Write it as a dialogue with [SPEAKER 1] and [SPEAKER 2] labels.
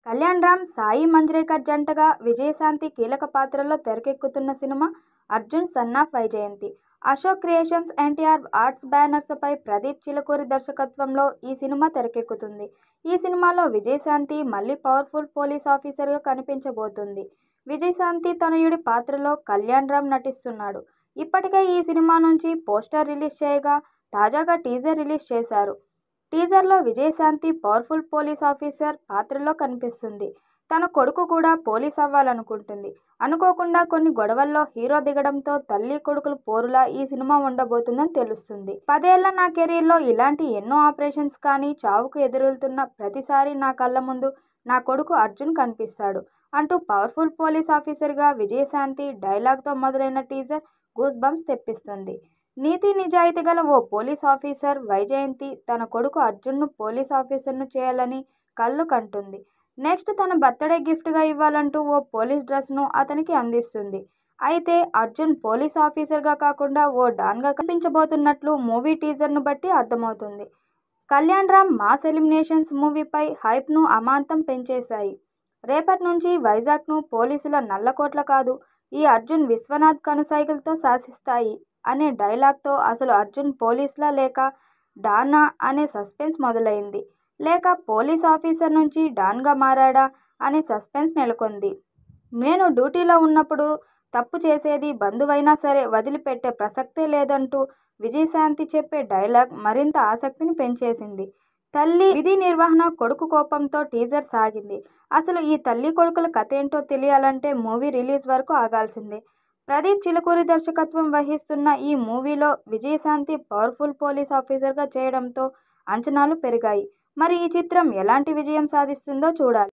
[SPEAKER 1] కళ్యాణ్ రామ్, సాయి మంజ్రేకర్ జంటగా విజయశాంతి కీలక పాత్రలో తెరకెక్కుతున్న cinema Arjun son of Vyjayanthi. Ashok creations, NTR arts బ్యానర్స్పై ప్రదీప్ చిలుకూరి దర్శకత్వంలో ఈ సినిమా తెరకెక్కుతుంది. ఈ సినిమాలో విజయశాంతి మళ్లీ పవర్ఫుల్ పోలీస్ ఆఫీసర్గా కనిపించబోతుంది. విజయశాంతి తనయుడి పాత్రలో కళ్యాణ్ రామ్ నటిస్తున్నాడు. ఇప్పటికే ఈ సినిమా నుంచి పోస్టర్ రిలీజ్ చేయగా, తాజాగా టీజర్ రిలీజ్ చేశారు. టీజర్లో విజయశాంతి పవర్ఫుల్ పోలీస్ ఆఫీసర్ పాత్రలో కనిపిస్తుంది. తన కొడుకు కూడా పోలీస్ అవ్వాలనుకుంటుంది. అనుకోకుండా కొన్ని గొడవల్లో హీరో దిగడంతో తల్లి కొడుకుల పోరులా ఈ సినిమా ఉండబోతుందని తెలుస్తుంది. 10 ఏళ్ల నా కెరీర్లో ఇలాంటి ఎన్నో ఆపరేషన్స్ కానీ, చావుకు ఎదురెళ్తున్న ప్రతిసారి నా కళ్ల ముందు నా కొడుకు అర్జున్ కనిపిస్తాడు అంటూ పవర్ఫుల్ పోలీస్ ఆఫీసర్గా విజయశాంతి డైలాగ్తో మొదలైన టీజర్ గూస్ బంప్స్ తెప్పిస్తుంది. నీతి నిజాయితీ గల ఓ పోలీస్ ఆఫీసర్ వైజయంతి తన కొడుకు అర్జున్ను పోలీస్ ఆఫీసర్ను చేయాలని కలలు కంటుంది. నెక్స్ట్ తన బర్త్డే గిఫ్ట్గా ఇవ్వాలంటూ ఓ పోలీస్ డ్రెస్ను అతనికి అందిస్తుంది. అయితే అర్జున్ పోలీస్ ఆఫీసర్గా కాకుండా ఓ డాన్గా కనిపించబోతున్నట్లు మూవీ టీజర్ను బట్టి అర్థమవుతుంది. కళ్యాణ్ రామ్ మాస్ ఎలిమినేషన్స్ మూవీపై హైప్ను అమాంతం పెంచేశాయి. రేపటి నుంచి వైజాగ్ను పోలీసుల నల్లకోట్ల కాదు, ఈ అర్జున్ విశ్వనాథ్ కనుసైగలతో శాసిస్తాయి అనే డైలాగ్తో అసలు అర్జున్ పోలీస్లా లేక డానా అనే సస్పెన్స్ మొదలైంది. లేక పోలీస్ ఆఫీసర్ నుంచి డాన్గా మారాడా అనే సస్పెన్స్ నెలకొంది. నేను డ్యూటీలో ఉన్నప్పుడు తప్పు చేసేది బంధువైనా సరే వదిలిపెట్టే ప్రసక్తే లేదంటూ విజయశాంతి చెప్పే డైలాగ్ మరింత ఆసక్తిని పెంచేసింది. తల్లి విధి నిర్వహణ, కొడుకు కోపంతో టీజర్ సాగింది. అసలు ఈ తల్లి కొడుకుల కథేంటో తెలియాలంటే మూవీ రిలీజ్ వరకు ఆగాల్సిందే. ప్రదీప్ చిలుకూరి దర్శకత్వం వహిస్తున్న ఈ మూవీలో విజయశాంతి పవర్ఫుల్ పోలీస్ ఆఫీసర్గా చేయడంతో అంచనాలు పెరిగాయి. మరి ఈ చిత్రం ఎలాంటి విజయం సాధిస్తుందో చూడాలి.